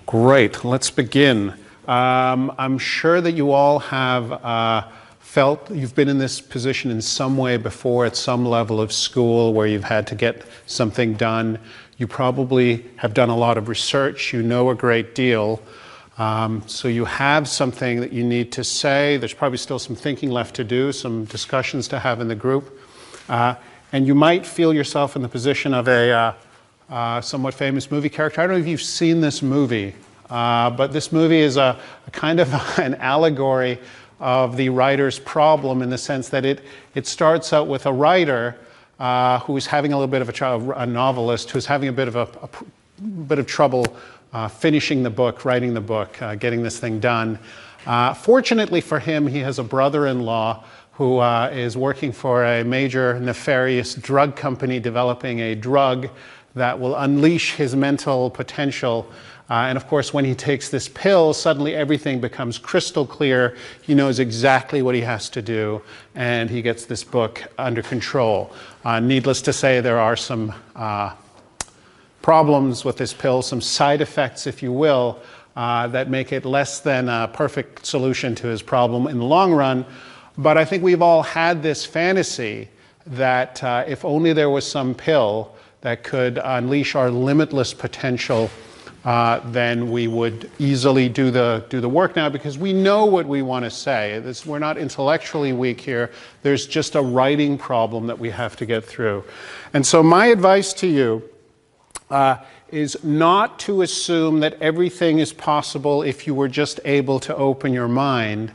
Great, let's begin. I'm sure that you all have felt you've been in this position in some way before at some level of school where you've had to get something done. You probably have done a lot of research, you know a great deal, so you have something that you need to say. There's probably still some thinking left to do, some discussions to have in the group, and you might feel yourself in the position of a somewhat famous movie character. I don't know if you've seen this movie, but this movie is a kind of an allegory of the writer's problem in the sense that it starts out with a writer who's having a little bit of a novelist who's having a bit of trouble finishing the book, writing the book, getting this thing done. Fortunately for him, he has a brother-in-law who is working for a major nefarious drug company developing a drug that will unleash his mental potential. And of course, when he takes this pill, suddenly everything becomes crystal clear. He knows exactly what he has to do, and he gets this book under control. Needless to say, there are some problems with this pill, some side effects, if you will, that make it less than a perfect solution to his problem in the long run. But I think we've all had this fantasy that if only there was some pill that could unleash our limitless potential, then we would easily do the work now because we know what we want to say. We're not intellectually weak here. There's just a writing problem that we have to get through. And so my advice to you is not to assume that everything is possible if you were just able to open your mind.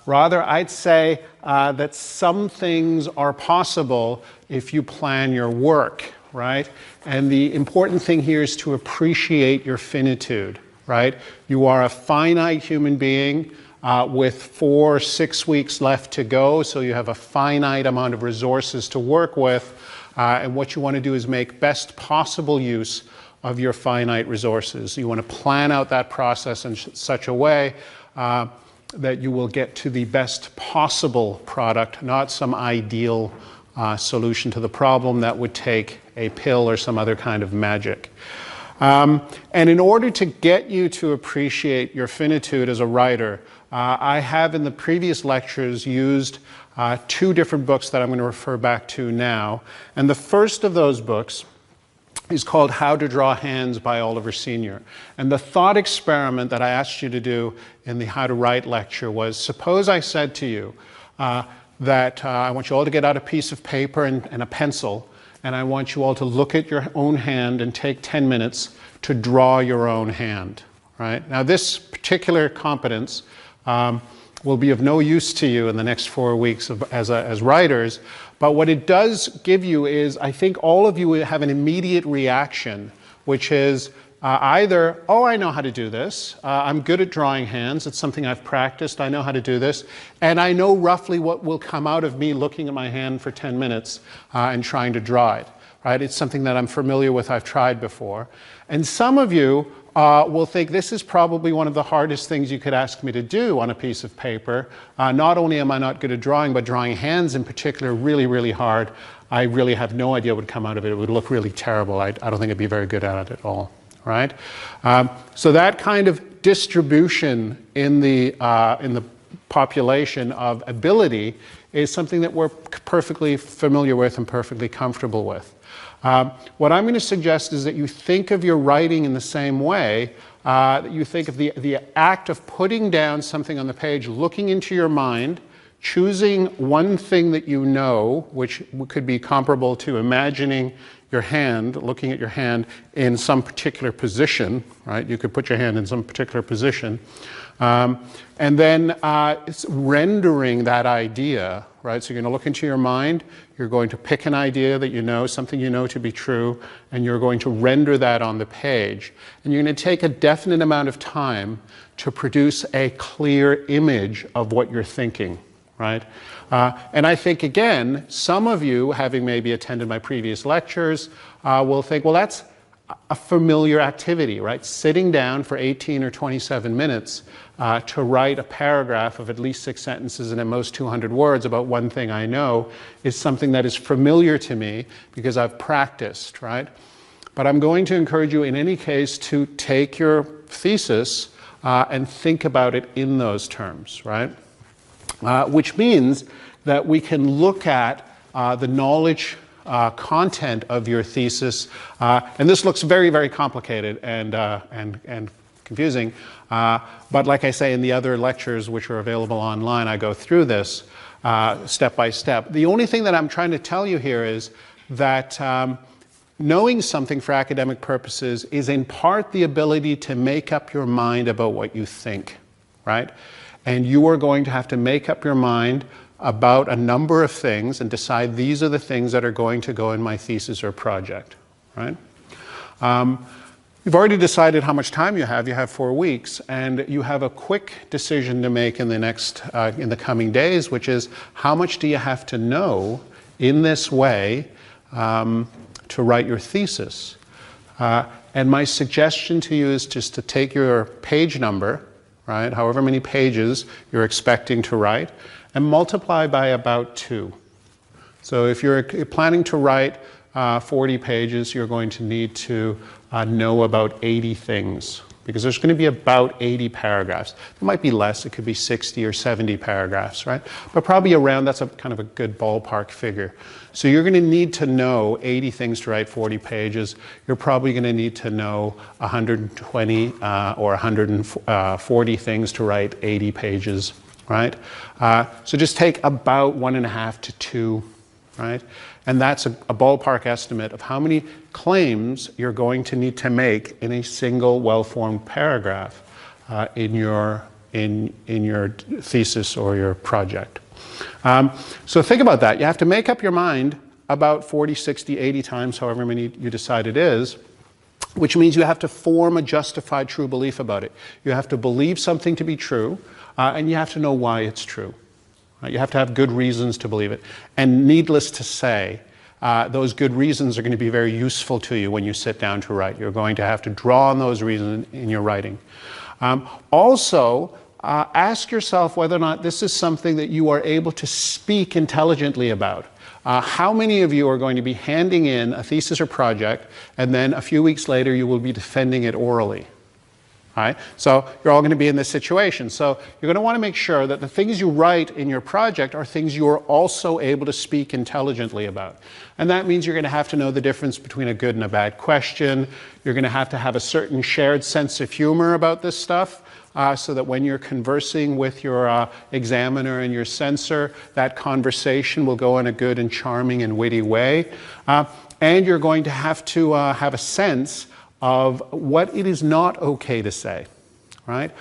Rather, I'd say that some things are possible if you plan your work, right? And the important thing here is to appreciate your finitude, right? You are a finite human being with 4 or 6 weeks left to go, so you have a finite amount of resources to work with, and what you want to do is make best possible use of your finite resources. You want to plan out that process in such a way that you will get to the best possible product, not some ideal solution to the problem that would take a pill or some other kind of magic. And in order to get you to appreciate your finitude as a writer, I have in the previous lectures used 2 different books that I'm going to refer back to now. And the first of those books is called How to Draw Hands by Oliver Sr. And the thought experiment that I asked you to do in the How to Write lecture was, suppose I said to you that I want you all to get out a piece of paper and a pencil, and I want you all to look at your own hand and take 10 minutes to draw your own hand, right? Now this particular competence will be of no use to you in the next 4 weeks as writers, but what it does give you is, I think all of you will have an immediate reaction, which is either, oh, I know how to do this, I'm good at drawing hands, it's something I've practiced, I know how to do this, and I know roughly what will come out of me looking at my hand for 10 minutes and trying to draw it, right? It's something that I'm familiar with, I've tried before. And some of you will think this is probably one of the hardest things you could ask me to do on a piece of paper. Not only am I not good at drawing, but drawing hands in particular, really, really hard. I really have no idea what would come out of it. It would look really terrible. I don't think I'd be very good at it at all, right? So that kind of distribution in the population of ability is something that we're perfectly familiar with and perfectly comfortable with. What I'm going to suggest is that you think of your writing in the same way, that you think of the act of putting down something on the page, looking into your mind, choosing one thing that you know, which could be comparable to imagining your hand, looking at your hand in some particular position, right? You could put your hand in some particular position, and then it's rendering that idea, right? So you're going to look into your mind, you're going to pick an idea that you know, something you know to be true, and you're going to render that on the page. And you're going to take a definite amount of time to produce a clear image of what you're thinking, right? And I think, again, some of you, having maybe attended my previous lectures, will think, well, that's a familiar activity, right? Sitting down for 18 or 27 minutes to write a paragraph of at least 6 sentences and at most 200 words about one thing I know is something that is familiar to me because I've practiced, right? But I'm going to encourage you in any case to take your thesis and think about it in those terms, right? Which means that we can look at the knowledge content of your thesis, and this looks very, very complicated and confusing, but like I say in the other lectures which are available online, I go through this step by step. The only thing that I'm trying to tell you here is that knowing something for academic purposes is in part the ability to make up your mind about what you think, right? And you are going to have to make up your mind about a number of things and decide these are the things that are going to go in my thesis or project, right? You've already decided how much time you have. You have 4 weeks, and you have a quick decision to make in the coming days, which is how much do you have to know in this way to write your thesis. And my suggestion to you is just to take your page number, right, however many pages you're expecting to write, and multiply by about 2. So if you're planning to write 40 pages, you're going to need to know about 80 things, because there's going to be about 80 paragraphs. It might be less, it could be 60 or 70 paragraphs, right? But probably around, that's a kind of a good ballpark figure. So you're going to need to know 80 things to write 40 pages. You're probably going to need to know 120 or 140 things to write 80 pages, right? So just take about 1.5 to 2, right? And that's a ballpark estimate of how many claims you're going to need to make in a single well-formed paragraph in your thesis or your project. So think about that. You have to make up your mind about 40, 60, 80 times, however many you decide it is, which means you have to form a justified true belief about it. You have to believe something to be true, and you have to know why it's true. You have to have good reasons to believe it. And needless to say, those good reasons are going to be very useful to you when you sit down to write. You're going to have to draw on those reasons in your writing. Also, ask yourself whether or not this is something that you are able to speak intelligently about. How many of you are going to be handing in a thesis or project, and then a few weeks later you will be defending it orally? Right? So you're all going to be in this situation. So you're going to want to make sure that the things you write in your project are things you are also able to speak intelligently about. And that means you're going to have to know the difference between a good and a bad question. You're going to have a certain shared sense of humor about this stuff, so that when you're conversing with your examiner and your censor, that conversation will go in a good and charming and witty way. And you're going to have a sense of what it is not okay to say, right?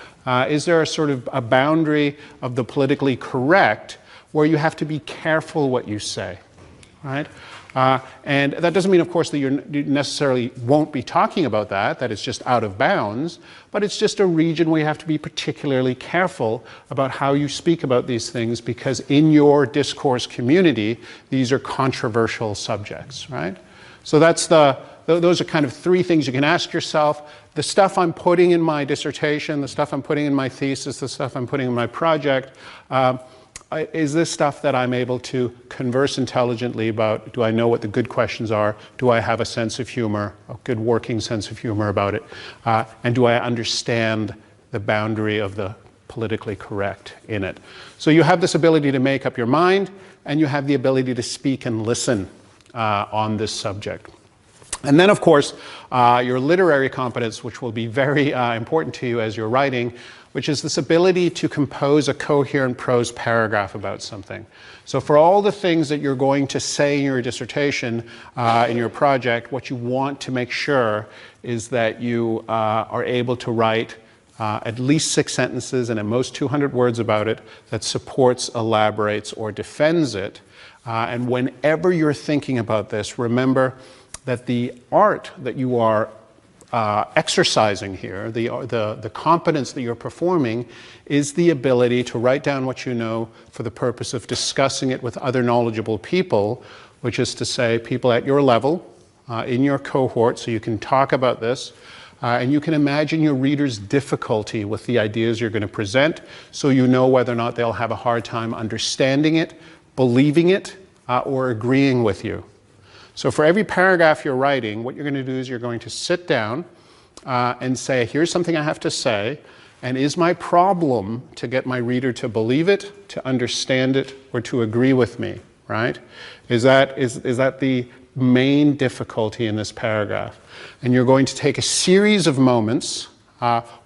Is there a sort of a boundary of the politically correct where you have to be careful what you say, right? And that doesn't mean, of course, that you necessarily won't be talking about that is just out of bounds, but it's just a region where you have to be particularly careful about how you speak about these things, because in your discourse community, these are controversial subjects, right? So those are kind of 3 things you can ask yourself. The stuff I'm putting in my dissertation, the stuff I'm putting in my thesis, the stuff I'm putting in my project, is this stuff that I'm able to converse intelligently about? Do I know what the good questions are? Do I have a sense of humor, a good working sense of humor about it? And do I understand the boundary of the politically correct in it? So you have this ability to make up your mind, and you have the ability to speak and listen on this subject. And then, of course, your literary competence, which will be very important to you as you're writing, which is this ability to compose a coherent prose paragraph about something. So for all the things that you're going to say in your dissertation, in your project, what you want to make sure is that you are able to write at least 6 sentences and at most 200 words about it that supports, elaborates, or defends it. And whenever you're thinking about this, remember that the art that you are exercising here, the competence that you're performing, is the ability to write down what you know for the purpose of discussing it with other knowledgeable people, which is to say people at your level, in your cohort, so you can talk about this. And you can imagine your readers' difficulty with the ideas you're going to present, so you know whether or not they'll have a hard time understanding it, believing it, or agreeing with you. So for every paragraph you're writing, what you're going to do is you're going to sit down and say, here's something I have to say, and is my problem to get my reader to believe it, to understand it, or to agree with me, right? Is that the main difficulty in this paragraph? And you're going to take a series of moments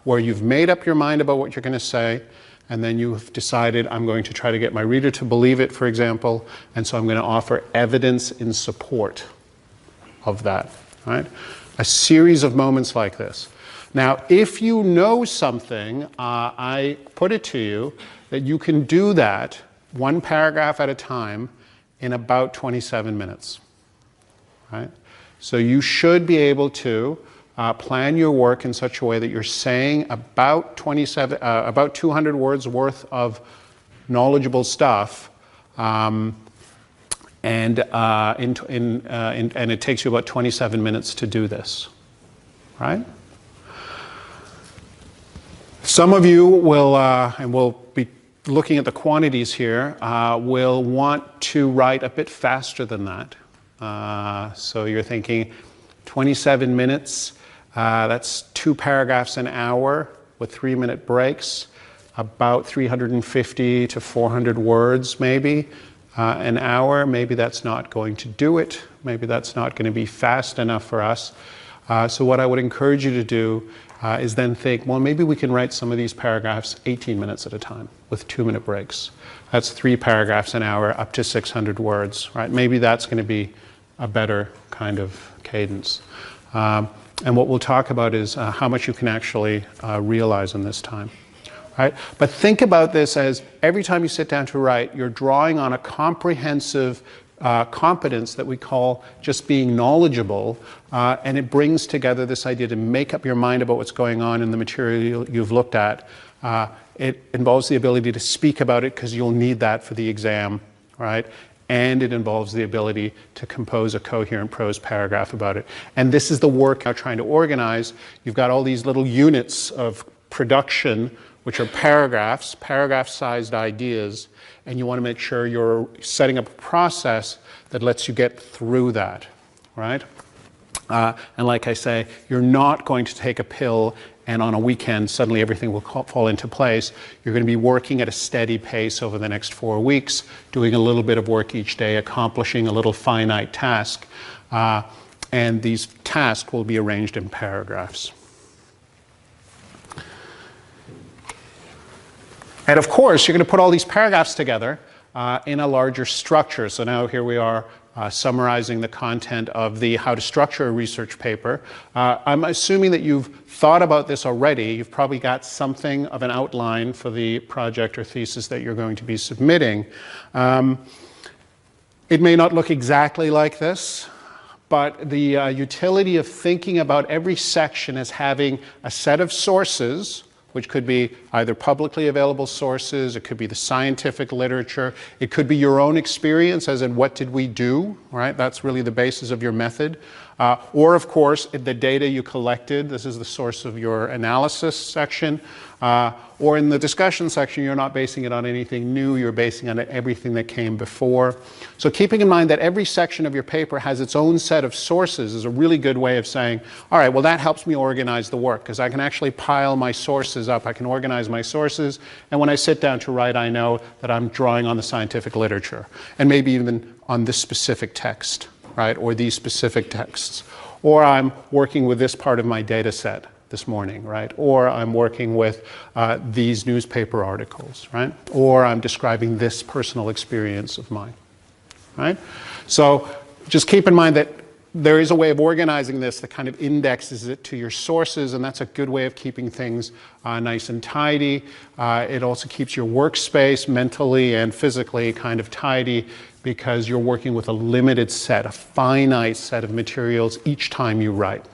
where you've made up your mind about what you're going to say, and then you've decided, I'm going to try to get my reader to believe it, for example, and so I'm going to offer evidence in support of that, right? A series of moments like this. Now, if you know something, I put it to you that you can do that one paragraph at a time in about 27 minutes, right? So you should be able to plan your work in such a way that you're saying about 200 words worth of knowledgeable stuff, and it takes you about 27 minutes to do this, right? Some of you will, and we'll be looking at the quantities here, will want to write a bit faster than that. So you're thinking 27 minutes. That's 2 paragraphs an hour with 3-minute breaks, about 350 to 400 words maybe an hour. Maybe that's not going to do it. Maybe that's not going to be fast enough for us. So what I would encourage you to do is then think, well, maybe we can write some of these paragraphs 18 minutes at a time with 2-minute breaks. That's 3 paragraphs an hour, up to 600 words, right? Maybe that's going to be a better kind of cadence. And what we'll talk about is how much you can actually realize in this time, right? But think about this as every time you sit down to write, you're drawing on a comprehensive competence that we call just being knowledgeable, and it brings together this idea to make up your mind about what's going on in the material you've looked at. It involves the ability to speak about it because you'll need that for the exam, right? And it involves the ability to compose a coherent prose paragraph about it. And this is the work now trying to organize. You've got all these little units of production, which are paragraphs, paragraph-sized ideas, and you want to make sure you're setting up a process that lets you get through that, right? And like I say, you're not going to take a pill and on a weekend suddenly everything will fall into place. You're going to be working at a steady pace over the next 4 weeks, doing a little bit of work each day, accomplishing a little finite task, and these tasks will be arranged in paragraphs. And of course, you're going to put all these paragraphs together in a larger structure. So now here we are summarizing the content of the How to Structure a Research Paper. I'm assuming that you've thought about this already. You've probably got something of an outline for the project or thesis that you're going to be submitting. It may not look exactly like this, but the utility of thinking about every section as having a set of sources, which could be either publicly available sources, it could be the scientific literature, it could be your own experience, as in what did we do, right? That's really the basis of your method. Or of course, the data you collected, this is the source of your analysis section. Or in the discussion section, you're not basing it on anything new, you're basing it on everything that came before. So keeping in mind that every section of your paper has its own set of sources is a really good way of saying, all right, well that helps me organize the work, because I can actually pile my sources up, I can organize my sources, and when I sit down to write, I know that I'm drawing on the scientific literature, and maybe even on this specific text, right, or these specific texts. Or I'm working with this part of my data set this morning, right? Or I'm working with these newspaper articles, right? Or I'm describing this personal experience of mine, right? So just keep in mind that there is a way of organizing this that kind of indexes it to your sources, and that's a good way of keeping things nice and tidy. It also keeps your workspace mentally and physically kind of tidy, because you're working with a limited set, a finite set of materials each time you write.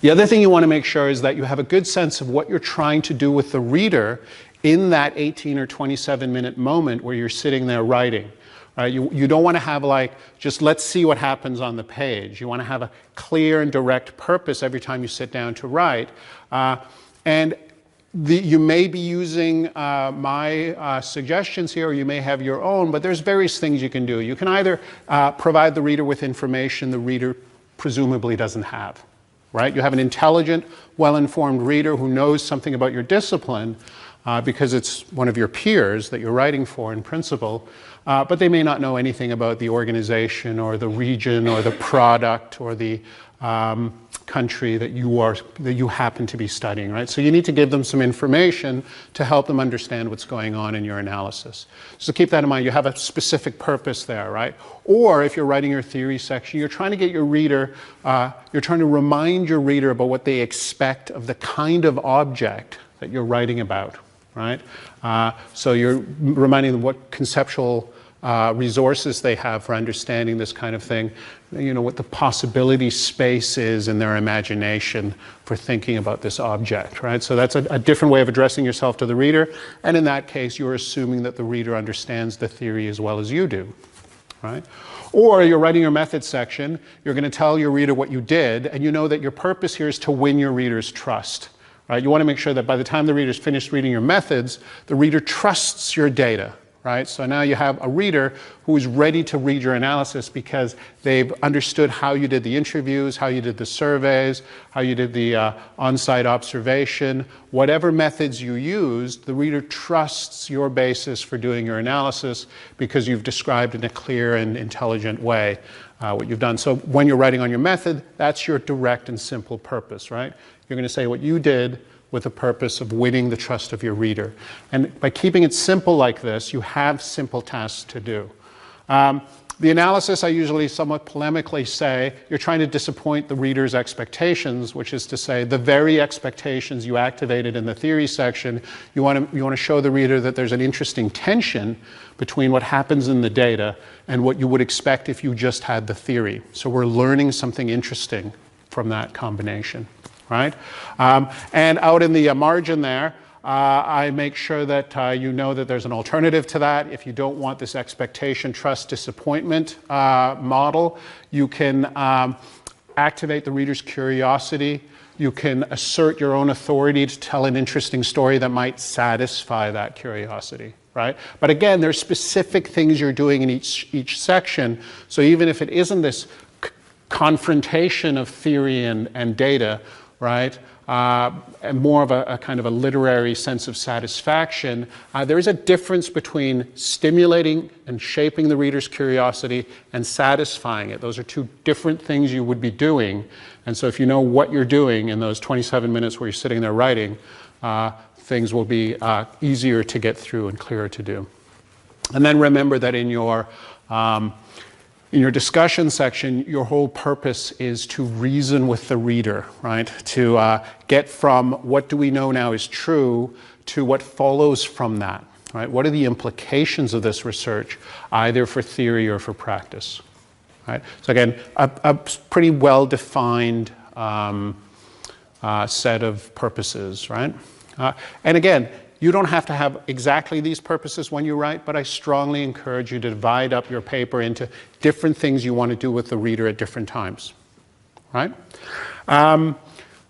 The other thing you want to make sure is that you have a good sense of what you're trying to do with the reader in that 18 or 27-minute moment where you're sitting there writing. Right? You don't want to have like, just let's see what happens on the page. You want to have a clear and direct purpose every time you sit down to write. You may be using my suggestions here, or you may have your own, but there's various things you can do. You can either provide the reader with information the reader presumably doesn't have. right? You have an intelligent, well-informed reader who knows something about your discipline because it's one of your peers that you're writing for in principle, but they may not know anything about the organization or the region or the product or the country that you happen to be studying, right? So you need to give them some information to help them understand what's going on in your analysis. So keep that in mind. You have a specific purpose there, right? Or if you're writing your theory section, you're trying to get your reader, you're trying to remind your reader about what they expect of the kind of object that you're writing about, right? So you're reminding them what conceptual resources they have for understanding this kind of thing, you know, what the possibility space is in their imagination for thinking about this object, right? So that's a different way of addressing yourself to the reader, and in that case, you're assuming that the reader understands the theory as well as you do, right? Or you're writing your methods section, you're going to tell your reader what you did, and you know that your purpose here is to win your reader's trust, right? You want to make sure that by the time the reader's finished reading your methods, the reader trusts your data, right? So now you have a reader who is ready to read your analysis because they've understood how you did the interviews, how you did the surveys, how you did the on-site observation. Whatever methods you used, the reader trusts your basis for doing your analysis because you've described in a clear and intelligent way what you've done. So when you're writing on your method, that's your direct and simple purpose, right? You're going to say what you did with the purpose of winning the trust of your reader. And by keeping it simple like this, you have simple tasks to do. The analysis, I usually somewhat polemically say, you're trying to disappoint the reader's expectations, which is to say the very expectations you activated in the theory section, you want to show the reader that there's an interesting tension between what happens in the data and what you would expect if you just had the theory. So we're learning something interesting from that combination. Right? And out in the margin there, I make sure that you know that there's an alternative to that. If you don't want this expectation, trust, disappointment model, you can activate the reader's curiosity. You can assert your own authority to tell an interesting story that might satisfy that curiosity. Right? But again, there's specific things you're doing in each section. So even if it isn't this confrontation of theory and data, right, and more of a kind of a literary sense of satisfaction, there is a difference between stimulating and shaping the reader's curiosity and satisfying it. Those are two different things you would be doing. And so if you know what you're doing in those 27 minutes where you're sitting there writing, things will be easier to get through and clearer to do. And then remember that in your discussion section, your whole purpose is to reason with the reader, right? To get from what do we know now is true to what follows from that, right? What are the implications of this research, either for theory or for practice, right? So again, a pretty well-defined set of purposes, right? And again, you don't have to have exactly these purposes when you write, but I strongly encourage you to divide up your paper into different things you want to do with the reader at different times, right?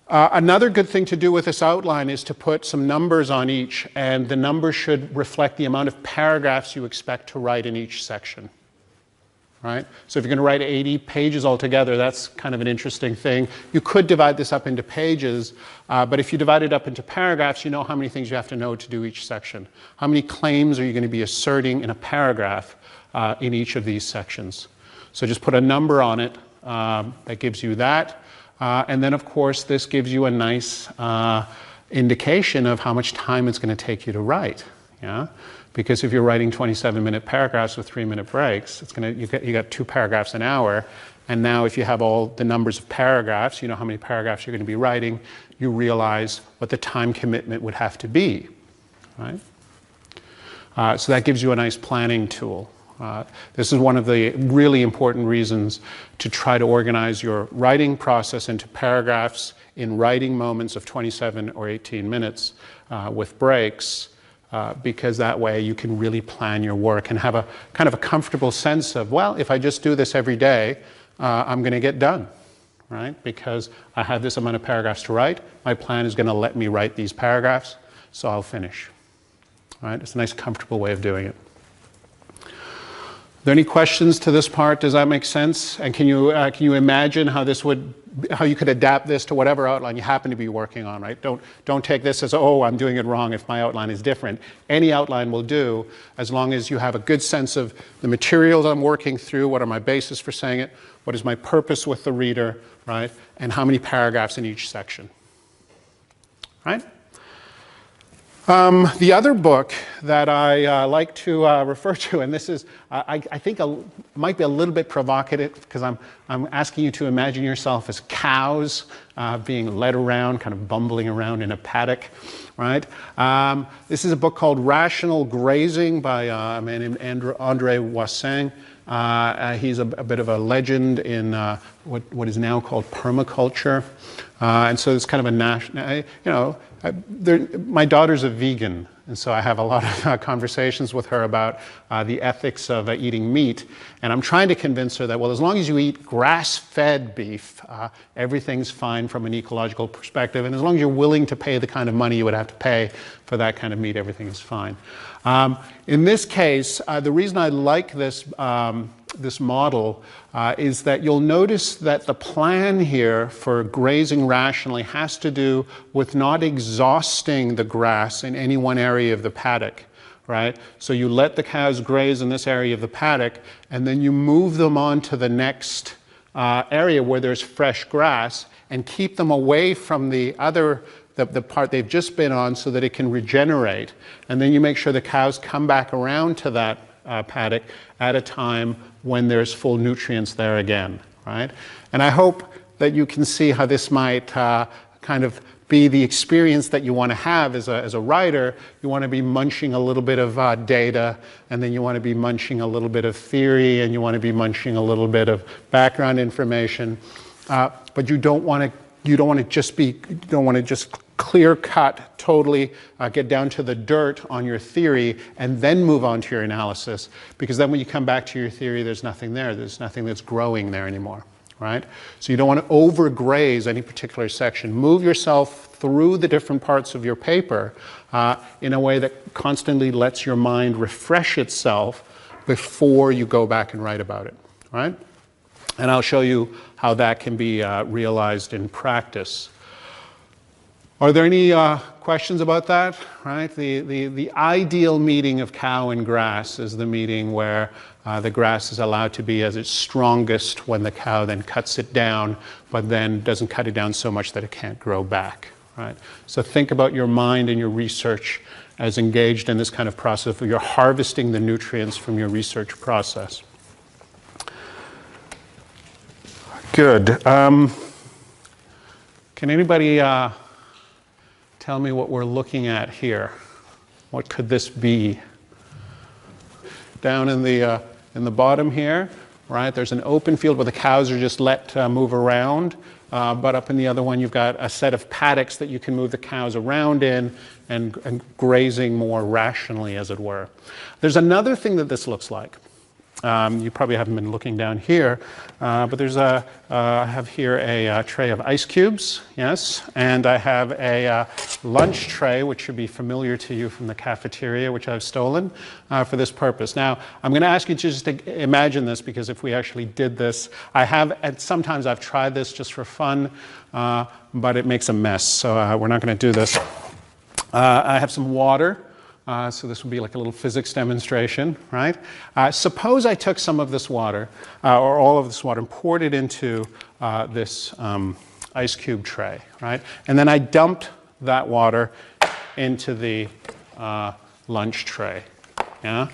Another good thing to do with this outline is to put some numbers on each, and the numbers should reflect the amount of paragraphs you expect to write in each section. Right? So if you're going to write 80 pages altogether, that's kind of an interesting thing. You could divide this up into pages, but if you divide it up into paragraphs, you know how many things you have to know to do each section. How many claims are you going to be asserting in a paragraph in each of these sections? So just put a number on it that gives you that. And then, of course, this gives you a nice indication of how much time it's going to take you to write. Yeah? Because if you're writing 27-minute paragraphs with 3-minute breaks, you got 2 paragraphs an hour. And now if you have all the numbers of paragraphs, you know how many paragraphs you're going to be writing, you realize what the time commitment would have to be. Right? So that gives you a nice planning tool. This is one of the really important reasons to try to organize your writing process into paragraphs in writing moments of 27 or 18 minutes with breaks. Because that way you can really plan your work and have a kind of a comfortable sense of, well, if I just do this every day, I'm going to get done, right? Because I have this amount of paragraphs to write. My plan is going to let me write these paragraphs, so I'll finish, right? It's a nice, comfortable way of doing it. there any questions to this part? Does that make sense? And can you imagine how you could adapt this to whatever outline you happen to be working on, right? Don't take this as, oh, I'm doing it wrong if my outline is different. Any outline will do, as long as you have a good sense of the materials I'm working through, what are my bases for saying it, what is my purpose with the reader, right? And how many paragraphs in each section, right? The other book that I like to refer to, and this is, I think, might be a little bit provocative, because I'm asking you to imagine yourself as cows being led around, kind of bumbling around in a paddock, right? This is a book called Rational Grazing by a man named André Wassin. He's a bit of a legend in what is now called permaculture. And so it's kind of a national, my daughter's a vegan, and so I have a lot of conversations with her about the ethics of eating meat. And I'm trying to convince her that, well, as long as you eat grass-fed beef, everything's fine from an ecological perspective. And as long as you're willing to pay the kind of money you would have to pay for that kind of meat, everything is fine. In this case, the reason I like this model is that you'll notice that the plan here for grazing rationally has to do with not exhausting the grass in any one area of the paddock, right? So you let the cows graze in this area of the paddock, and then you move them on to the next area where there's fresh grass, and keep them away from the part they've just been on, so that it can regenerate. And then you make sure the cows come back around to that paddock at a time when there's full nutrients there again, right? And I hope that you can see how this might kind of be the experience that you want to have as a writer. You want to be munching a little bit of data, and then you want to be munching a little bit of theory, and you want to be munching a little bit of background information. But you don't want to just clear cut, totally get down to the dirt on your theory and then move on to your analysis, because then when you come back to your theory, there's nothing there. There's nothing that's growing there anymore, right? So you don't want to overgraze any particular section. Move yourself through the different parts of your paper in a way that constantly lets your mind refresh itself before you go back and write about it, right? And I'll show you how that can be realized in practice. Are there any questions about that? Right? The ideal meeting of cow and grass is the meeting where the grass is allowed to be at its strongest when the cow then cuts it down, but then doesn't cut it down so much that it can't grow back. Right? So think about your mind and your research as engaged in this kind of process where you're harvesting the nutrients from your research process. Good. Can anybody tell me what we're looking at here? What could this be? Down in the bottom here, right? There's an open field where the cows are just let move around. But up in the other one, you've got a set of paddocks that you can move the cows around in and grazing more rationally, as it were. There's another thing that this looks like. You probably haven't been looking down here, but there's I have here a tray of ice cubes, yes, and I have a lunch tray, which should be familiar to you from the cafeteria, which I've stolen for this purpose. Now, I'm going to ask you just to imagine this, because if we actually did this, and sometimes I've tried this just for fun, but it makes a mess, so we're not going to do this. I have some water. So this would be like a little physics demonstration, right? Suppose I took some of this water, or all of this water, and poured it into this ice cube tray, right? And then I dumped that water into the lunch tray, yeah?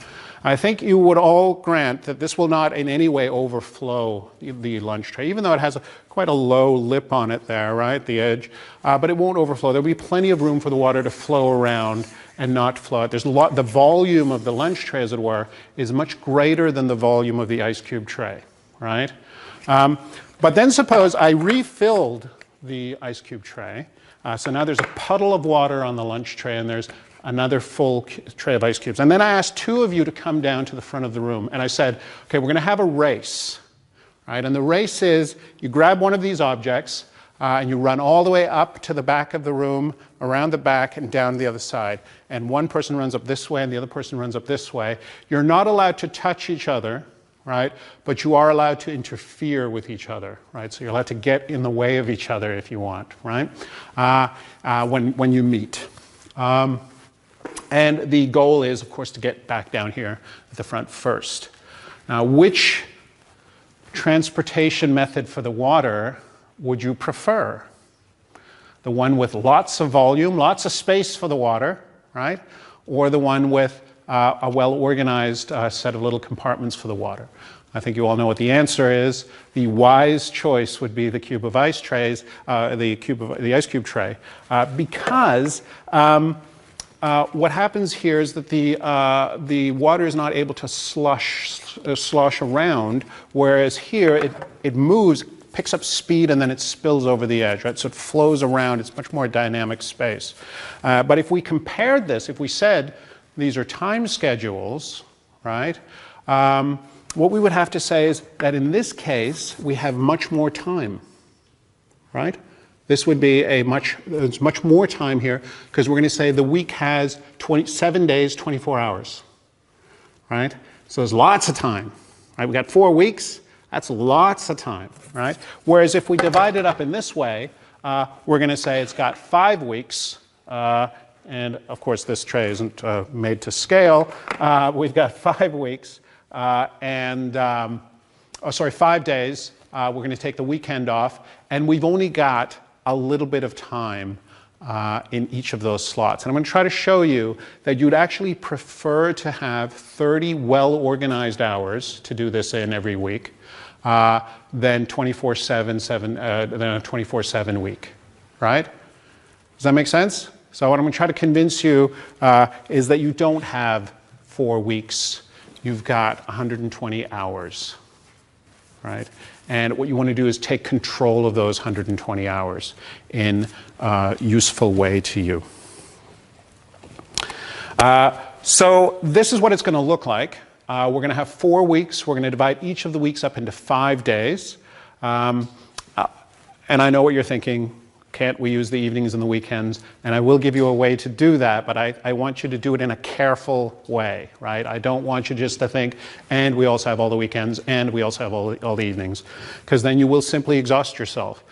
I think you would all grant that this will not in any way overflow the lunch tray, even though it has quite a low lip on it there, right, the edge, but it won't overflow. There'll be plenty of room for the water to flow around and not flow out. There's the volume of the lunch tray, as it were, is much greater than the volume of the ice cube tray, right? But then suppose I refilled the ice cube tray. So now there's a puddle of water on the lunch tray, and there's another full tray of ice cubes. And then I asked two of you to come down to the front of the room, and I said, okay, we're going to have a race, right? And the race is you grab one of these objects, and you run all the way up to the back of the room, around the back, and down the other side. And one person runs up this way, and the other person runs up this way. You're not allowed to touch each other, right? But you are allowed to interfere with each other, right? So you're allowed to get in the way of each other if you want, right? When you meet. And the goal is, of course, to get back down here at the front first. Now, which transportation method for the water would you prefer? The one with lots of volume, lots of space for the water, right? Or the one with a well-organized set of little compartments for the water? I think you all know what the answer is. The wise choice would be the cube of ice trays, the ice cube tray, because what happens here is that the water is not able to slosh around, whereas here it moves, picks up speed, and then it spills over the edge, right? So it flows around. It's much more dynamic space. But if we compared this, if we said these are time schedules, right? What we would have to say is that in this case, we have much more time, right? This would be there's much more time here, because we're going to say the week has 7 days, 24 hours, right? So there's lots of time, right? We've got 4 weeks. That's lots of time, right? Whereas if we divide it up in this way, we're going to say it's got 5 weeks. And of course, this tray isn't made to scale. We've got 5 weeks and 5 days. We're going to take the weekend off. And we've only got a little bit of time in each of those slots. And I'm going to try to show you that you'd actually prefer to have 30 well-organized hours to do this in every week than 24/7 week, right? Does that make sense? So what I'm going to try to convince you is that you don't have 4 weeks. You've got 120 hours, right? And what you want to do is take control of those 120 hours in a useful way to you. So this is what it's going to look like. We're going to have 4 weeks. We're going to divide each of the weeks up into 5 days. And I know what you're thinking. Can't we use the evenings and the weekends? And I will give you a way to do that, but I want you to do it in a careful way, right? I don't want you just to think, and we also have all the weekends, and we also have all the evenings, because then you will simply exhaust yourself.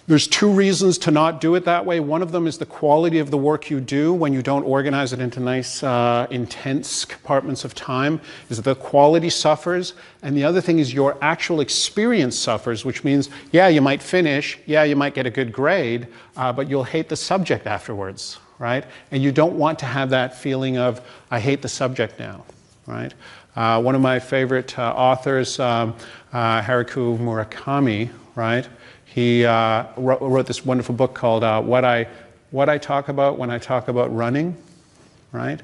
There's 2 reasons to not do it that way. One of them is the quality of the work you do when you don't organize it into nice, intense compartments of time, is that the quality suffers. And the other thing is your actual experience suffers, which means, yeah, you might finish, yeah, you might get a good grade, but you'll hate the subject afterwards, right? And you don't want to have that feeling of, I hate the subject now, right? One of my favorite authors, Haruki Murakami, right? He wrote this wonderful book called What I Talk About When I Talk About Running, right?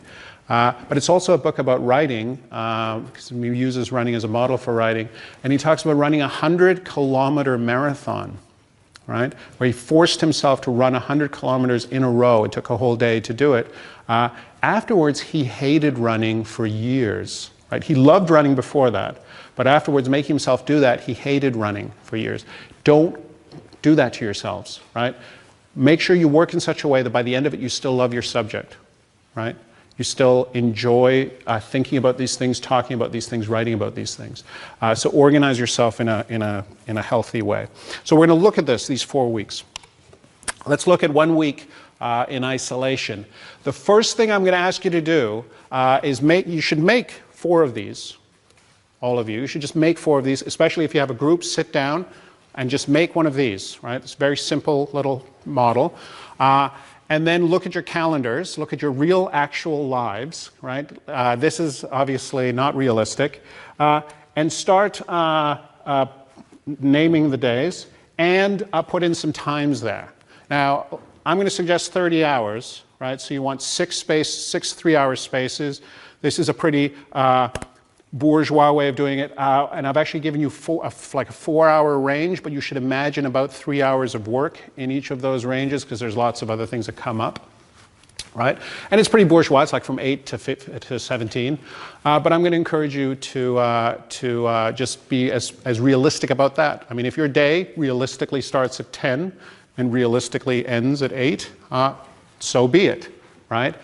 But it's also a book about writing, because he uses running as a model for writing. And he talks about running a 100-kilometer marathon, right? Where he forced himself to run 100 kilometers in a row. It took a whole day to do it. Afterwards, he hated running for years, right? He loved running before that. But afterwards, making himself do that, he hated running for years. Don't do that to yourselves, right? Make sure you work in such a way that by the end of it, you still love your subject, right? You still enjoy thinking about these things, talking about these things, writing about these things. So organize yourself in a healthy way. So we're going to look at these 4 weeks. Let's look at 1 week in isolation. The first thing I'm going to ask you to do is you should make 4 of these. All of you. You should just make 4 of these, especially if you have a group, sit down and just make one of these, right? It's a very simple little model. And then look at your calendars, look at your real, actual lives, right? This is obviously not realistic. And start naming the days and put in some times there. Now, I'm going to suggest 30 hours, right? So you want 6 3-hour spaces. This is a pretty bourgeois way of doing it, and I've actually given you like a 4-hour range, but you should imagine about 3 hours of work in each of those ranges, because there's lots of other things that come up, right? And it's pretty bourgeois. It's like from 8 to 17, but I'm going to encourage you to just be as realistic about that. I mean, if your day realistically starts at 10 and realistically ends at 8, so be it, right?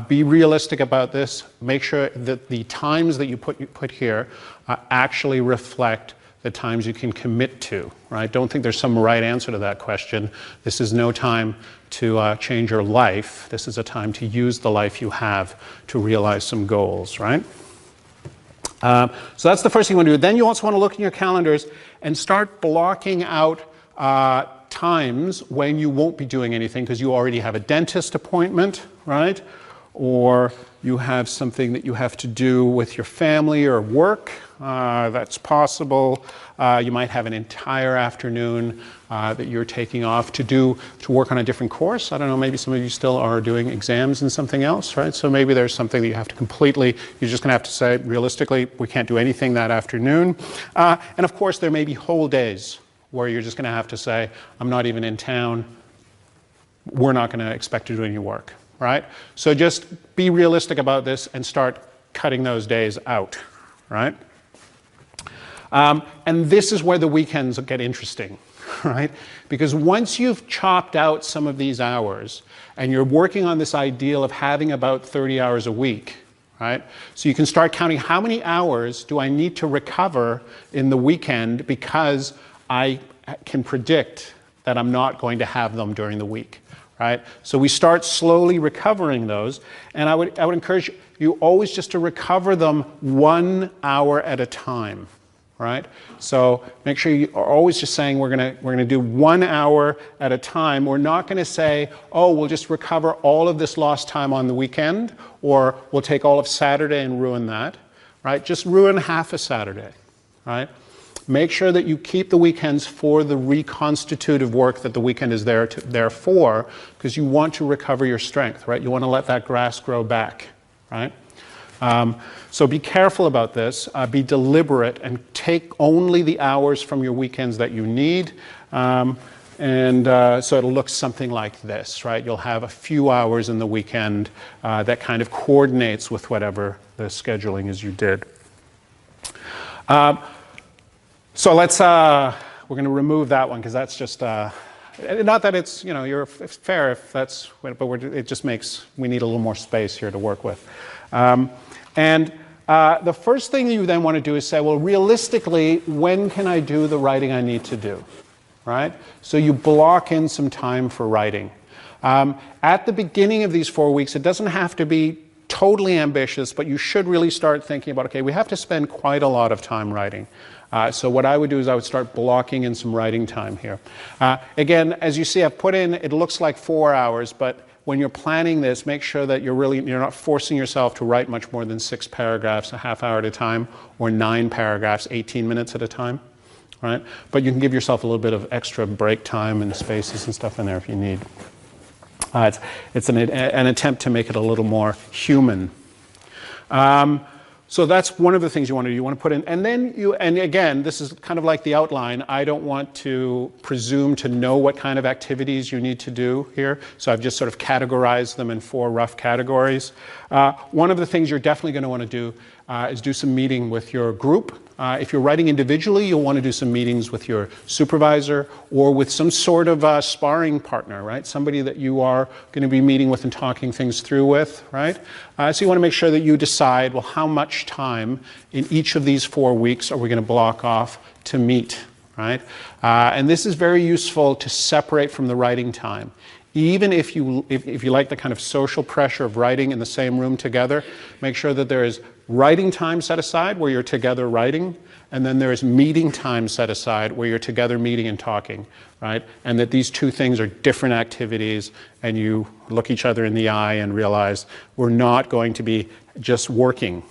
Be realistic about this. Make sure that the times that you put here actually reflect the times you can commit to, right? Don't think there's some right answer to that question. This is no time to change your life. This is a time to use the life you have to realize some goals, right? So that's the first thing you want to do. Then you also want to look in your calendars and start blocking out times when you won't be doing anything because you already have a dentist appointment, right? Or you have something that you have to do with your family or work. That's possible. You might have an entire afternoon that you're taking off to work on a different course. I don't know, maybe some of you still are doing exams in something else, right? So maybe there's something that you have to completely, you're just going to have to say, realistically, we can't do anything that afternoon. And of course, there may be whole days where you're just going to have to say, I'm not even in town. We're not going to expect to do any work, right? So just be realistic about this and start cutting those days out, right? And this is where the weekends get interesting, right? Because once you've chopped out some of these hours and you're working on this ideal of having about 30 hours a week, right? So you can start counting how many hours do I need to recover in the weekend because I can predict that I'm not going to have them during the week, right? So we start slowly recovering those, and I would encourage you always just to recover them 1 hour at a time, right? So make sure you are always just saying we're gonna do 1 hour at a time. We're not going to say, oh, we'll just recover all of this lost time on the weekend, or we'll take all of Saturday and ruin that, right? Just ruin half a Saturday, right? Make sure that you keep the weekends for the reconstitutive work that the weekend is there for, because you want to recover your strength, right? You want to let that grass grow back, right? So be careful about this. Be deliberate and take only the hours from your weekends that you need. So it'll look something like this, right? You'll have a few hours in the weekend that kind of coordinates with whatever the scheduling is you did. So let's, we're going to remove that one because that's just, not that it's, you're fair if that's, but it just makes, we need a little more space here to work with. The first thing you then want to do is say, well, realistically, when can I do the writing I need to do, right? So you block in some time for writing. At the beginning of these 4 weeks, it doesn't have to be totally ambitious, but you should really start thinking about, okay, we have to spend quite a lot of time writing. So what I would do is I would start blocking in some writing time here. Again, as you see, I've put in, it looks like 4 hours, but when you're planning this, make sure that you're not forcing yourself to write much more than 6 paragraphs a half hour at a time, or 9 paragraphs, 18 minutes at a time, right? But you can give yourself a little bit of extra break time and spaces and stuff in there if you need. It's an attempt to make it a little more human. So that's one of the things you want to do. You want to put in, and again, this is kind of like the outline. I don't want to presume to know what kind of activities you need to do here. So I've just sort of categorized them in 4 rough categories. One of the things you're definitely going to want to do is do some meeting with your group. If you're writing individually, you'll want to do some meetings with your supervisor or with some sort of sparring partner, right? Somebody that you are going to be meeting with and talking things through with, right? So you want to make sure that you decide, well, how much time in each of these 4 weeks are we going to block off to meet, right? And this is very useful to separate from the writing time. Even if you like the kind of social pressure of writing in the same room together, make sure that there is writing time set aside where you're together writing, and then there is meeting time set aside where you're together meeting and talking, right? And that these 2 things are different activities, and you look each other in the eye and realize we're not going to be just working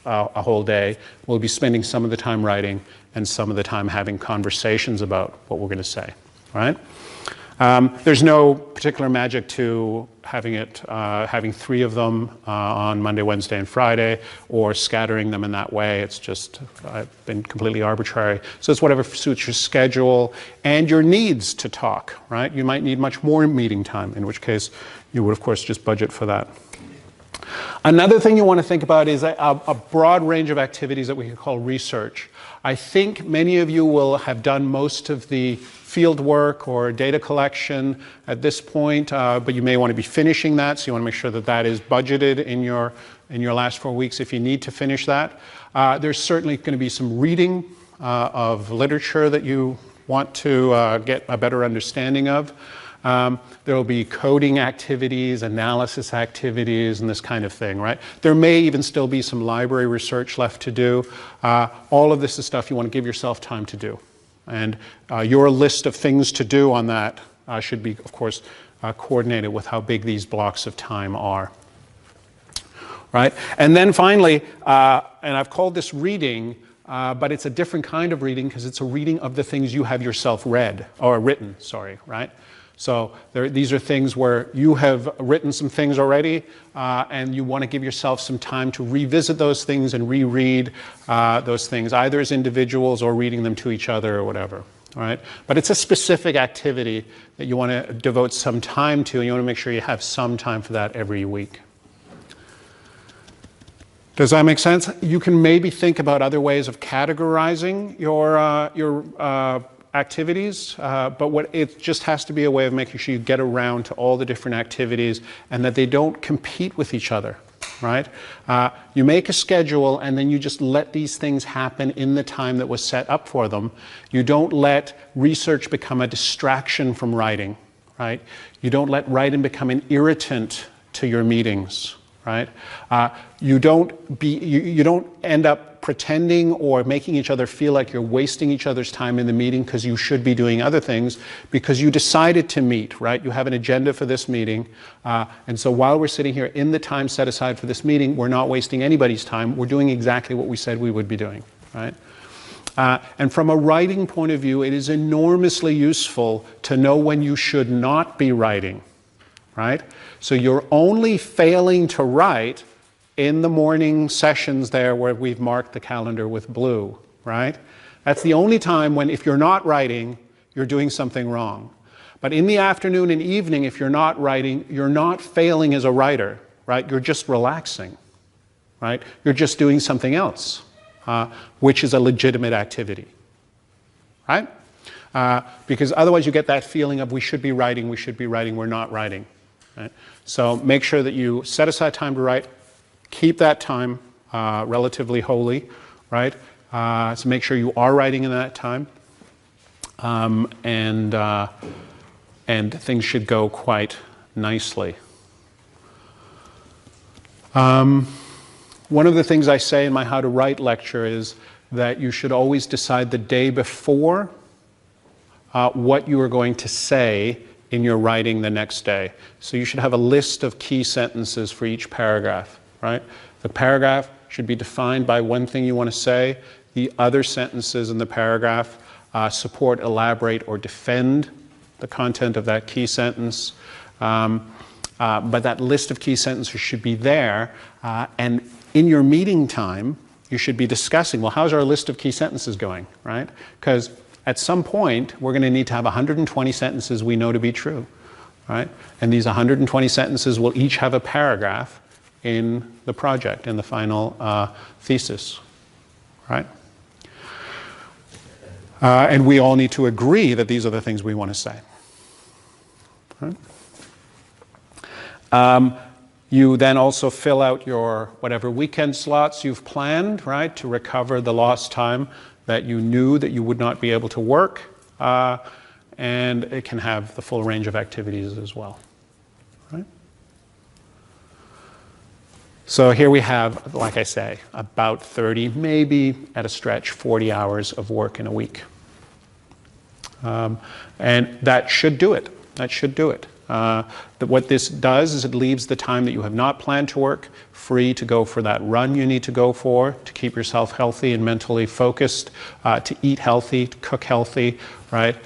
a whole day. We'll be spending some of the time writing and some of the time having conversations about what we're going to say, right? There's no particular magic to having 3 of them on Monday, Wednesday, and Friday, or scattering them in that way. It's just been completely arbitrary. So it's whatever suits your schedule and your needs to talk, right? You might need much more meeting time, in which case you would, of course, just budget for that. Another thing you want to think about is a broad range of activities that we could call research. I think many of you will have done most of the field work or data collection at this point, but you may want to be finishing that, so you want to make sure that that is budgeted in your last 4 weeks if you need to finish that. There's certainly going to be some reading of literature that you want to get a better understanding of. There will be coding activities, analysis activities, and this kind of thing, right? There may even still be some library research left to do. All of this is stuff you want to give yourself time to do. And your list of things to do on that should be, of course, coordinated with how big these blocks of time are. Right? And then finally, and I've called this reading, but it's a different kind of reading because it's a reading of the things you have yourself read, or written, sorry, right? So these are things where you have written some things already, and you want to give yourself some time to revisit those things and reread those things, either as individuals or reading them to each other or whatever. All right? But it's a specific activity that you want to devote some time to, and you want to make sure you have some time for that every week. Does that make sense? You can maybe think about other ways of categorizing your activities, but it just has to be a way of making sure you get around to all the different activities and that they don't compete with each other, right? You make a schedule and then you just let these things happen in the time that was set up for them. You don't let research become a distraction from writing, right? You don't let writing become an irritant to your meetings, right? You don't end up pretending or making each other feel like you're wasting each other's time in the meeting because you should be doing other things because you decided to meet, right? You have an agenda for this meeting. And so while we're sitting here in the time set aside for this meeting, we're not wasting anybody's time. We're doing exactly what we said we would be doing, right? And from a writing point of view, it is enormously useful to know when you should not be writing, right? So you're only failing to write in the morning sessions there where we've marked the calendar with blue, right? That's the only time when, if you're not writing, you're doing something wrong. But in the afternoon and evening, if you're not writing, you're not failing as a writer, right? You're just relaxing, right? You're just doing something else, which is a legitimate activity, right? Because otherwise you get that feeling of we should be writing, we're not writing. Right? So make sure that you set aside time to write. Keep that time relatively holy, right? So make sure you are writing in that time, and things should go quite nicely. One of the things I say in my How to Write lecture is that you should always decide the day before what you are going to say in your writing the next day. So you should have a list of key sentences for each paragraph, right? The paragraph should be defined by one thing you want to say. The other sentences in the paragraph support, elaborate, or defend the content of that key sentence. But that list of key sentences should be there. And in your meeting time, you should be discussing, well, how's our list of key sentences going, right? Because at some point, we're going to need to have 120 sentences we know to be true, right? And these 120 sentences will each have a paragraph in the project, in the final thesis, right? And we all need to agree that these are the things we want to say. Right? You then also fill out your whatever weekend slots you've planned, right, to recover the lost time that you knew that you would not be able to work, and it can have the full range of activities as well. Right? So here we have, like I say, about 30, maybe at a stretch, 40 hours of work in a week. And that should do it. That should do it. What this does is it leaves the time that you have not planned to work free to go for that run you need to go for, to keep yourself healthy and mentally focused, to eat healthy, to cook healthy, right?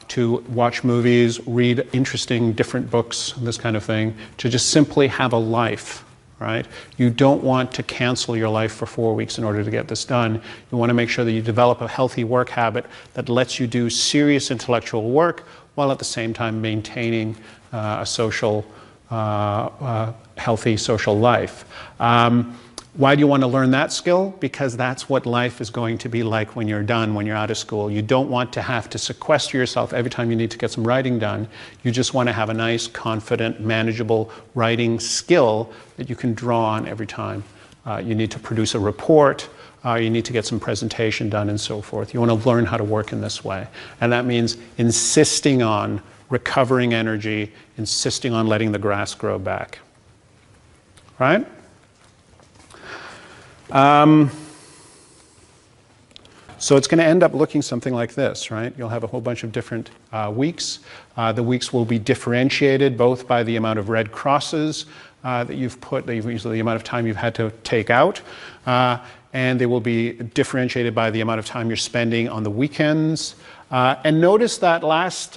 To watch movies, read interesting, different books, this kind of thing, to just simply have a life, right? You don't want to cancel your life for 4 weeks in order to get this done. You want to make sure that you develop a healthy work habit that lets you do serious intellectual work while at the same time maintaining a social, healthy social life. Why do you want to learn that skill? Because that's what life is going to be like when you're done, when you're out of school. You don't want to have to sequester yourself every time you need to get some writing done. You just want to have a nice, confident, manageable writing skill that you can draw on every time. You need to produce a report, you need to get some presentation done and so forth. You want to learn how to work in this way. And that means insisting on recovering energy, insisting on letting the grass grow back. Right? So it's going to end up looking something like this, right? You'll have a whole bunch of different weeks. The weeks will be differentiated both by the amount of red crosses that you've put, the amount of time you've had to take out, and they will be differentiated by the amount of time you're spending on the weekends. And notice that last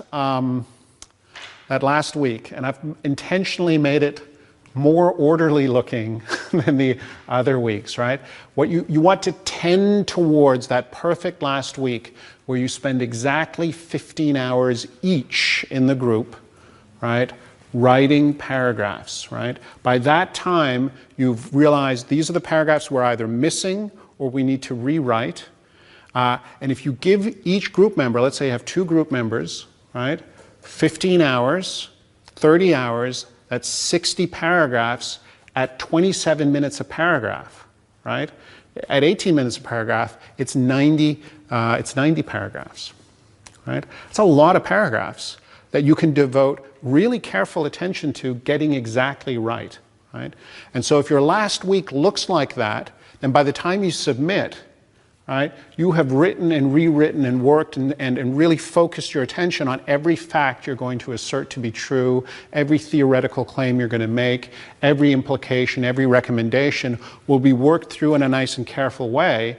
week, and I've intentionally made it more orderly looking than the other weeks, right? What you want to tend towards that perfect last week where you spend exactly 15 hours each in the group, right? Writing paragraphs, right? By that time, you've realized these are the paragraphs we're either missing or we need to rewrite. And if you give each group member, let's say you have 2 group members, right? 15 hours, 30 hours, that's 60 paragraphs at 27 minutes a paragraph, right? At 18 minutes a paragraph, it's 90 paragraphs, right? It's a lot of paragraphs that you can devote really careful attention to getting exactly right, right? And so if your last week looks like that, then by the time you submit, right, you have written and rewritten and worked and really focused your attention on every fact you're going to assert to be true, every theoretical claim you're going to make, every implication, every recommendation will be worked through in a nice and careful way.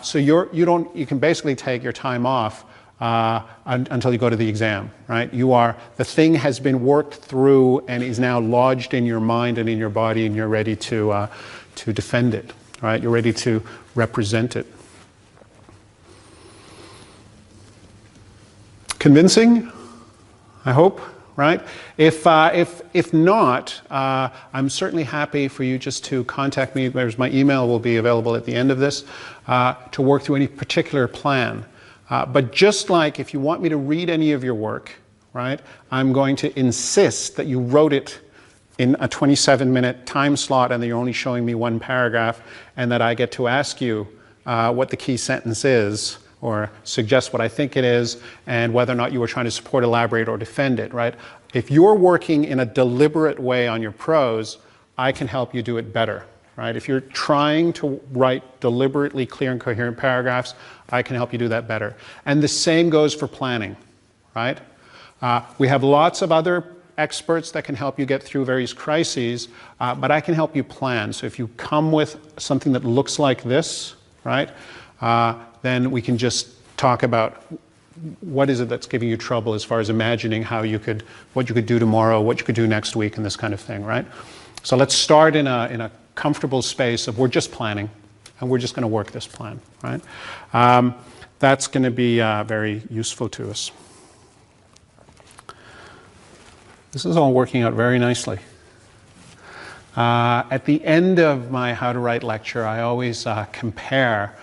So you can basically take your time off until you go to the exam, right? The thing has been worked through and is now lodged in your mind and in your body, and you're ready to defend it, right? You're ready to represent it. Convincing, I hope, right? If not, I'm certainly happy for you just to contact me. My email will be available at the end of this to work through any particular plan. But just like if you want me to read any of your work, right, I'm going to insist that you wrote it in a 27-minute time slot and that you're only showing me 1 paragraph, and that I get to ask you what the key sentence is, or suggest what I think it is, and whether or not you were trying to support, elaborate, or defend it, right? If you're working in a deliberate way on your prose, I can help you do it better, right? If you're trying to write deliberately clear and coherent paragraphs, I can help you do that better. And the same goes for planning, right? We have lots of other experts that can help you get through various crises, but I can help you plan. So if you come with something that looks like this, right? Then we can just talk about what is it that's giving you trouble as far as imagining what you could do tomorrow, what you could do next week, and this kind of thing, right? So let's start in a comfortable space of we're just planning, and we're just going to work this plan, right? That's going to be very useful to us. This is all working out very nicely. At the end of my How to Write lecture, I always compare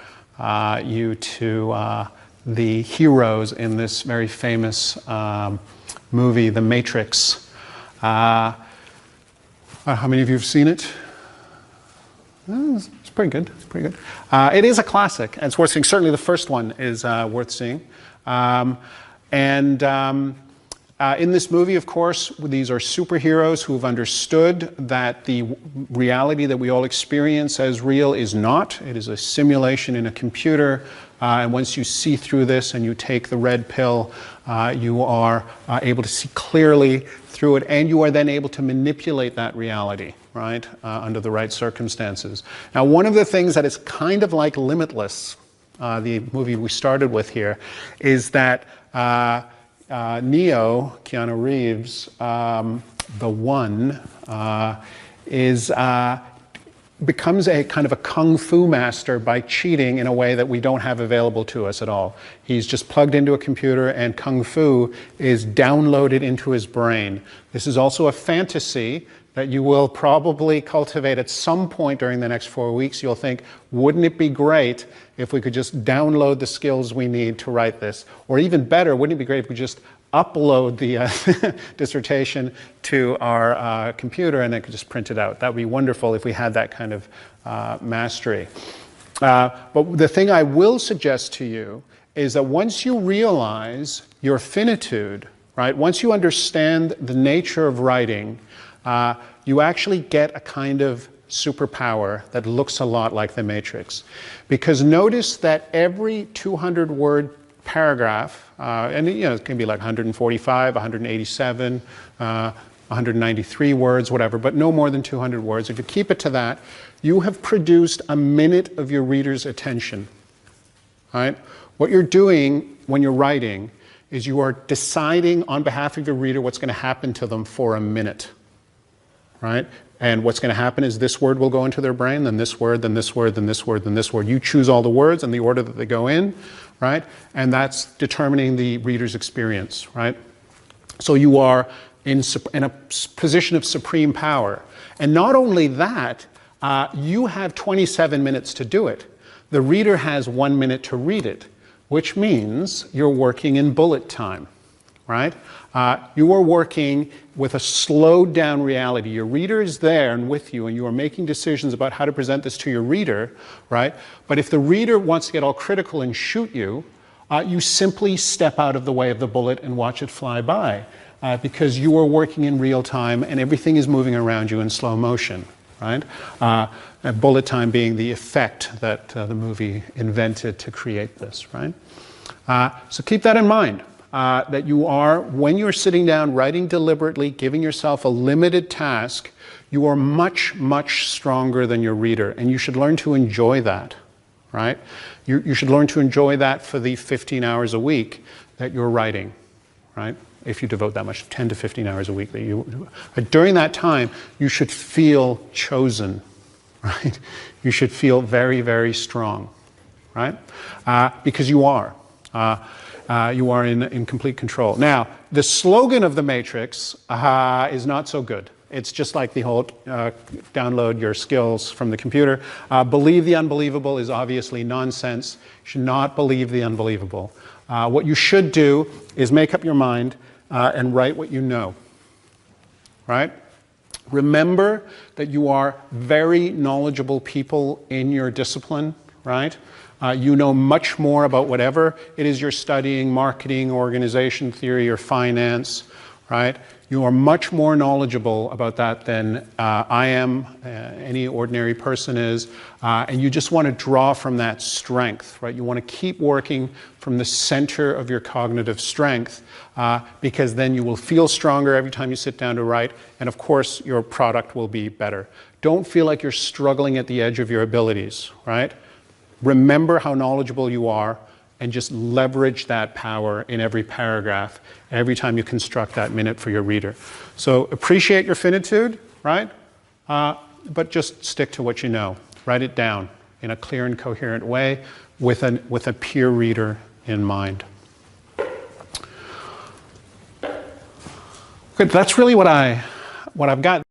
you to the heroes in this very famous movie, The Matrix. How many of you have seen it? It's pretty good. It's pretty good. It is a classic, and it's worth seeing. Certainly the first one is worth seeing. In this movie, of course, these are superheroes who have understood that the reality that we all experience as real is not. It is a simulation in a computer. And once you see through this and you take the red pill, you are able to see clearly through it, and you are then able to manipulate that reality, right, under the right circumstances. Now, one of the things that is kind of like Limitless, the movie we started with here, is that Neo, Keanu Reeves, the one, is becomes a kind of a kung fu master by cheating in a way that we don't have available to us at all. He's just plugged into a computer and kung fu is downloaded into his brain. This is also a fantasy that you will probably cultivate at some point during the next 4 weeks. You'll think, wouldn't it be great if we could just download the skills we need to write this? Or even better, wouldn't it be great if we just upload the dissertation to our computer and then could just print it out? That would be wonderful if we had that kind of mastery. But the thing I will suggest to you is that once you realize your finitude, right, once you understand the nature of writing, you actually get a kind of superpower that looks a lot like the Matrix. Because notice that every 200-word paragraph, and it can be like 145, 187, 193 words, whatever, but no more than 200 words. If you keep it to that, you have produced a minute of your reader's attention. Right? What you're doing when you're writing is you are deciding on behalf of your reader what's going to happen to them for a minute. Right? And what's going to happen is this word will go into their brain, then this word, then this word, then this word, then this word. You choose all the words and the order that they go in, right? And that's determining the reader's experience, right? So you are in a position of supreme power. And not only that, you have 27 minutes to do it. The reader has 1 minute to read it, which means you're working in bullet time, right? You are working with a slowed down reality. Your reader is there and with you, and you are making decisions about how to present this to your reader, right? But if the reader wants to get all critical and shoot you, you simply step out of the way of the bullet and watch it fly by, because you are working in real time and everything is moving around you in slow motion, right? Bullet time being the effect that the movie invented to create this, right? So keep that in mind. That you are, when you're sitting down writing deliberately, giving yourself a limited task, you are much, much stronger than your reader. And you should learn to enjoy that, right? You should learn to enjoy that for the 15 hours a week that you're writing, right? If you devote that much, 10 to 15 hours a week. But during that time, you should feel chosen, right? You should feel very, very strong, right? Because you are. You are in complete control. Now, the slogan of the Matrix is not so good. It's just like the whole download your skills from the computer. Believe the unbelievable is obviously nonsense. You should not believe the unbelievable. What you should do is make up your mind and write what you know. Right? Remember that you are very knowledgeable people in your discipline, right? You know much more about whatever it is you're studying, marketing, organization theory, or finance, right? You are much more knowledgeable about that than I am, any ordinary person is, and you just want to draw from that strength, right? You want to keep working from the center of your cognitive strength, because then you will feel stronger every time you sit down to write, and of course your product will be better. Don't feel like you're struggling at the edge of your abilities, right? Remember how knowledgeable you are and just leverage that power in every paragraph, every time you construct that minute for your reader. So appreciate your finitude, right? But just stick to what you know. Write it down in a clear and coherent way with a peer reader in mind. Good, that's really what I've got.